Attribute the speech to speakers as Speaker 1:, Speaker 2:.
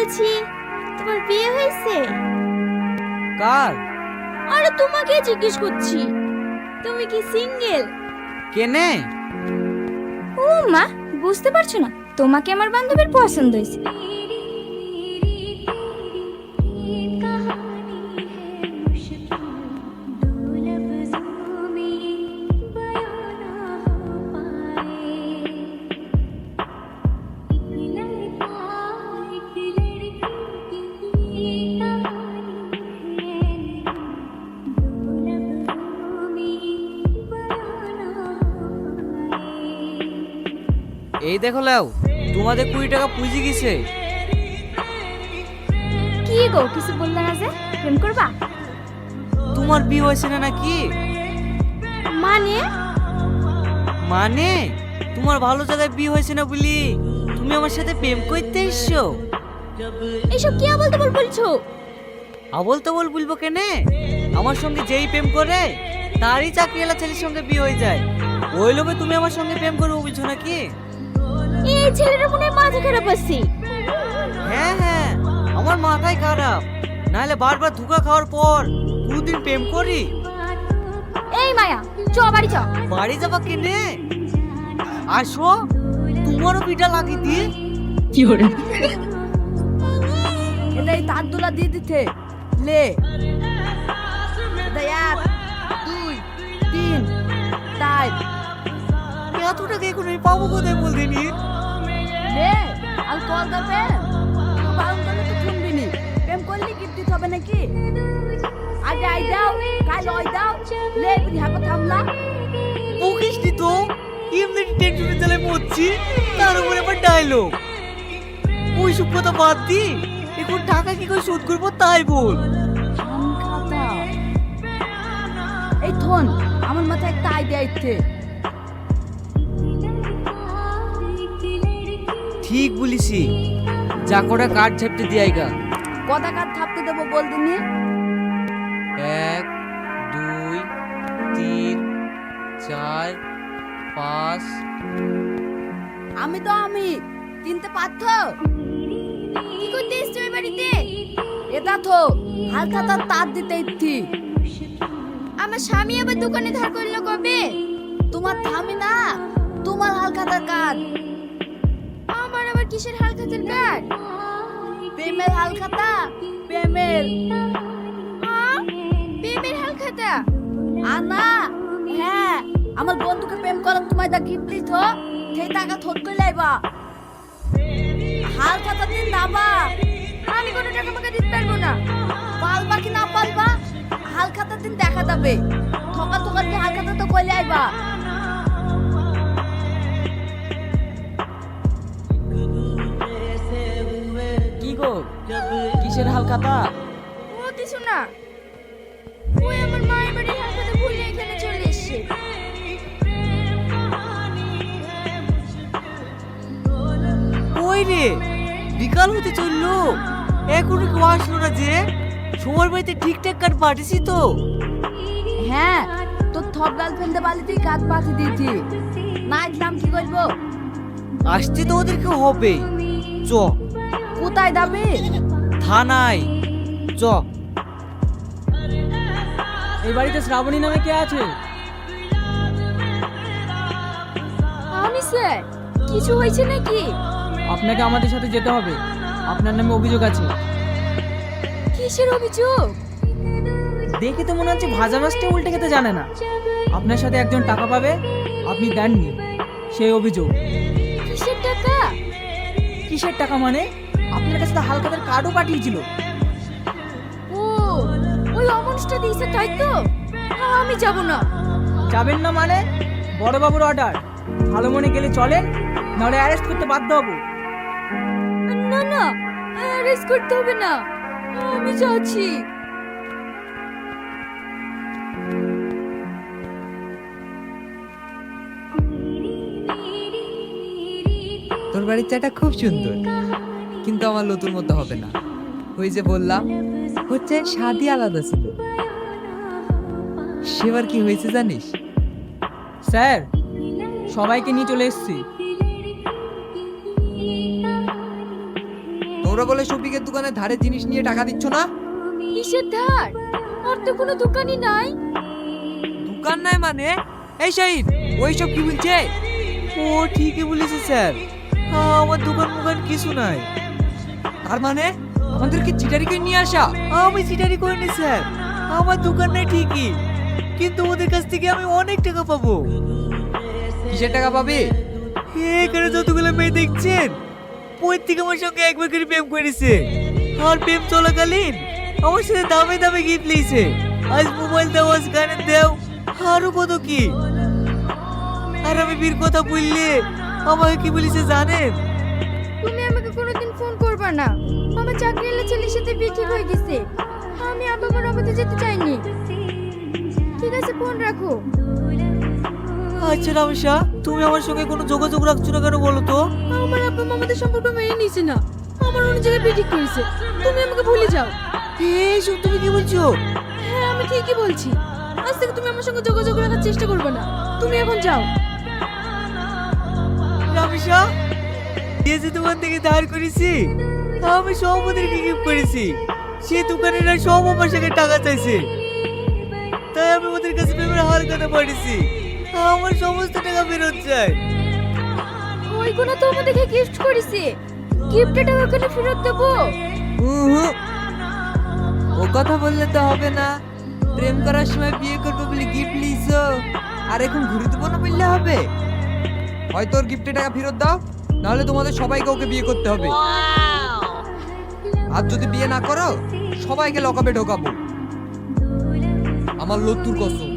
Speaker 1: বলছি তোমার বিয়ে হয়েছে?
Speaker 2: কার?
Speaker 1: আরে তোমাকে জিজ্ঞেস করছি, তুমি কি সিঙ্গেল?
Speaker 2: কেনে?
Speaker 1: ও মা, বুঝতে পারছো না? তোমাকে আমার বান্ধবীর পছন্দ হয়েছে।
Speaker 2: এই দেখো লাও, তোমাদের 20 টাকা পুঁজি গেছে।
Speaker 1: কি গো, কিছু বললে না যে? প্রেম করবা?
Speaker 2: তোমার বিয়ে হয়েছে না নাকি?
Speaker 1: মানে?
Speaker 2: মানে তোমার ভালো জায়গায় বিয়ে হয়েছে না বলি তুমি আমার সাথে প্রেম করতে এসছো?
Speaker 1: এইসব কি আবল তাবল বলছো?
Speaker 2: আবল তাবল বলবো কেনে? আমার সঙ্গে যেই প্রেম করে তারই চাকরিওয়ালা ছেলের সঙ্গে বিয়ে হয়ে যায়। ওই লোভে তুমি আমার সঙ্গে প্রেম করবো বুঝছো নাকি?
Speaker 1: এই ছেলেটার মনে হয় মাথা খারাপ আছে।
Speaker 2: হ্যাঁ হ্যাঁ, আমার মাথায় খারাপ, নাহলে বারবার ধোঁকা খাওয়ার পর কোনদিন প্রেম করি?
Speaker 1: এই মায়া, চ বাড়ি চ।
Speaker 2: বাড়ি যাবা কেনে? আসো, তোমারও পিঠা লাগিয়ে দি।
Speaker 3: কি করে এটাই তার দোলা দিয়ে দিতে লে। এটা 1 2 3 4
Speaker 2: এত টাকা এখন আমি পাবো কোথায় বলদিনি?
Speaker 3: লে আর কল দেবে। বারণ করলে তো শুনবি নি। প্রেম করলে গিফট দিতে হবে নাকি? আগে আই দাও, কাল ওই দাও। লে বুঝি হাতে থামলা।
Speaker 2: বকিস নি তো, এমনি টেনশনে চালে মরছি, তার উপরে আবার ডায়লগ। ওইসব কথা বাদ দি, এখন টাকা কি করে শোধ করবো তাই বল।
Speaker 3: খাতা এই থন আমার মাথায় একটা আইডিয়া ইচ্ছে।
Speaker 2: ঠিক বলিসি, যা করে কার্ড ঝাপতে দিয়াইগা।
Speaker 3: কটা কাজ থাপতে দেবো বল দিনি।
Speaker 2: 1 2 3 4 5।
Speaker 3: আমি কিনতে পারত।
Speaker 1: কি করতে এসছো এই বাড়িতে?
Speaker 3: এটা তো হালকা তার দিতে ইচ্ছি।
Speaker 1: আমার স্বামী আবার দোকানে ধার করলো কবে?
Speaker 3: তোমার থামি না, তোমার হালখাতার কাজ।
Speaker 1: আমার আবার কিসের হালখাতের কার্ড?
Speaker 3: প্রেমের হালখাতা, প্রেমের।
Speaker 1: প্রেমের হালখাতা?
Speaker 3: আনা হ্যাঁ, আমার বন্ধুকে প্রেম করলাম, তোমায় দা গিফট দিত, সেই টাকা থোট করে লাইবা। হালখাতা দিন নাবা।
Speaker 1: আমি কোনো টাকা ফাকা দিতে পারবো না।
Speaker 3: পালবা কি না পালবা, হালখাতা দিন দেখা যাবে। ঠকা ঠকা দিয়ে হালখাতা তো কইলে আইবা।
Speaker 4: কি গো, কিসের হালখাতা?
Speaker 1: ও কিছু না, ওই আমার মায়ের বাড়ির হালখাতা ভুলে এখানে চলে এসেছে।
Speaker 2: ওই রে, বিকাল হতে চললো, এখনো কেউ আসলো না যে? সবার বাড়িতে ঠিকঠাক কার্ড পাঠিয়েছি তো?
Speaker 3: হ্যাঁ, তোর থপ গার্লফ্রেন্ডে বালিতেই কাজ পাঠিয়ে দিয়েছি। না ইসলাম কি করবো?
Speaker 2: আসতে তো ওদেরকে হবে। চ
Speaker 3: কোথায় যাবে?
Speaker 2: থানায় চ।
Speaker 4: এই বাড়িতে শ্রাবণী নামে কে আছে?
Speaker 1: আমি স্যার, কিছু হয়েছে নাকি?
Speaker 4: আপনাকে আমাদের সাথে যেতে হবে, আপনার নামে অভিযোগ আছে।
Speaker 1: কিসের অভিযোগ?
Speaker 4: দেখে তো মনে হচ্ছে ভাজা মাছটা উল্টে খেতে জানে না। আপনার সাথে একজন টাকা পাবে, আপনি দেননি, সেই অভিযোগ।
Speaker 1: কিসের টাকা?
Speaker 4: কিসের টাকা মানে? আপনার কাছে তো হালখাতার কার্ডও পাঠিয়েছিল।
Speaker 1: ও, ওই অমানুষটা দিয়েছে তাই তো? আমি যাব না।
Speaker 4: যাবেন না মানে? বড়বাবুর অর্ডার, ভালো মনে গেলে চলেন, নাহলে অ্যারেস্ট করতে বাধ্য হবো।
Speaker 1: না না, অ্যারেস্ট করতে হবে না, আমি যাচ্ছি।
Speaker 5: তোর বাড়ির চাটা খুব সুন্দর, কিন্তু আমার লতুর মতো হবে না। ওই যে বললাম, হচ্ছে স্বাদই আলাদা ছিল। সেবার কি হয়েছে জানিস?
Speaker 4: স্যার, সবাইকে নিয়ে চলে এসেছি।
Speaker 5: তোর তোমরা বলে শফিকের দোকানে ধারে জিনিস নিয়ে টাকা দিচ্ছ না?
Speaker 1: কিসের ধার? আর তো কোনো দোকানই নাই।
Speaker 5: দোকান নাই মানে? এই শাহিদ, ওইসব কি বলছে?
Speaker 2: ও ঠিকই বলেছে স্যার, আমার দোকান মোকান কিছু নাই।
Speaker 5: তার মানে আমাদেরকে চিটারি করে নিয়ে আসা?
Speaker 2: আমি চিটারি করিনি স্যার, আমার দোকান নাই ঠিকই, কিন্তু ওদের কাছ থেকে আমি অনেক টাকা পাবো।
Speaker 5: কিসের টাকা পাবে?
Speaker 2: এখানে যতগুলো মেয়ে দেখছেন, প্রত্যেকে আমার সঙ্গে একবার করে প্রেম করেছে, আর প্রেম চলাকালীন আমার সাথে দামে দামে গিফট লিয়েছে। আজ মোবাইল দাও, আজ গানের দাও, আরো কত কি। আর আমি বীর কথা বললে আমাকে কি বলেছে জানেন?
Speaker 1: তুমি আমাকে কোনোদিন ফোন করবা না, আমার চাকরিওয়ালা ছেলের সাথে বিয়ে ঠিক হয়ে গেছে, আমি আব্বা মার অবাধে যেতে চাইনি। ঠিক আছে, ফোন রাখো।
Speaker 2: আচ্ছা রামেশা, তুমি আমার সঙ্গে কোনো যোগাযোগ রাখছো না কেন বলো তো?
Speaker 1: আমার আব্বা মা আমাদের সম্পর্ক মেনে নিছে না, আমার অন্য জায়গায় বিয়ে ঠিক করেছে। তুমি আমাকে ভুলে যাও।
Speaker 2: এইসব তুমি কি বলছো?
Speaker 1: হ্যাঁ, আমি ঠিকই বলছি। আজ থেকে তুমি আমার সঙ্গে যোগাযোগ রাখার চেষ্টা করবে না, তুমি এখন যাও।
Speaker 2: রামেশা, এই যে দোকান থেকে ধার করেছি, আমি সব ওদেরকে গিফট করেছি। সেই দোকানিরা সব আমার সঙ্গে টাকা চাইছে, তাই আমি ওদের কাছে প্রেমের হার কথা পাঠিয়েছি। আমার সমস্ত টাকা ফেরত চাই।
Speaker 1: ওই কোনা তো আমাদেরকে গিফট করেছে, গিফটের টাকা কেন ফেরত দেবো?
Speaker 5: উহু, ও কথা বললে তো হবে না। প্রেম করার সময় বিয়ে করবে বলে গিফট লিছো, আর এখন ঘুরে দেবো না বললে হবে? হয়তো ওর গিফটের টাকা ফেরত দাও, নাহলে তোমাদের সবাইকে ওকে বিয়ে করতে হবে। আর যদি বিয়ে না করো, সবাইকে লকআপে ঢোকাবো। আমার লত্তুর কসম।